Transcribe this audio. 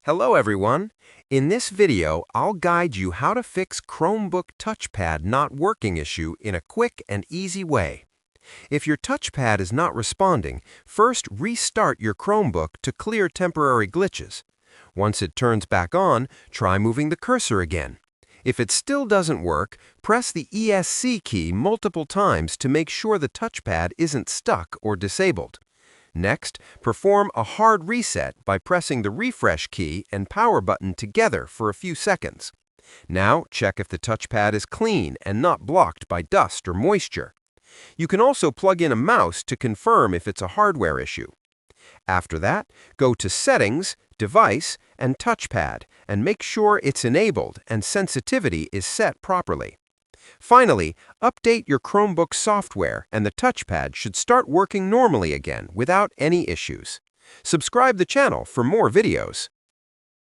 Hello everyone! In this video, I'll guide you how to fix Chromebook Touchpad not working issue in a quick and easy way. If your touchpad is not responding, first restart your Chromebook to clear temporary glitches. Once it turns back on, try moving the cursor again. If it still doesn't work, press the ESC key multiple times to make sure the touchpad isn't stuck or disabled. Next, perform a hard reset by pressing the refresh key and power button together for a few seconds. Now, check if the touchpad is clean and not blocked by dust or moisture. You can also plug in a mouse to confirm if it's a hardware issue. After that, go to Settings, Device, and Touchpad, and make sure it's enabled and sensitivity is set properly. Finally, update your Chromebook software and the touchpad should start working normally again without any issues. Subscribe the channel for more videos.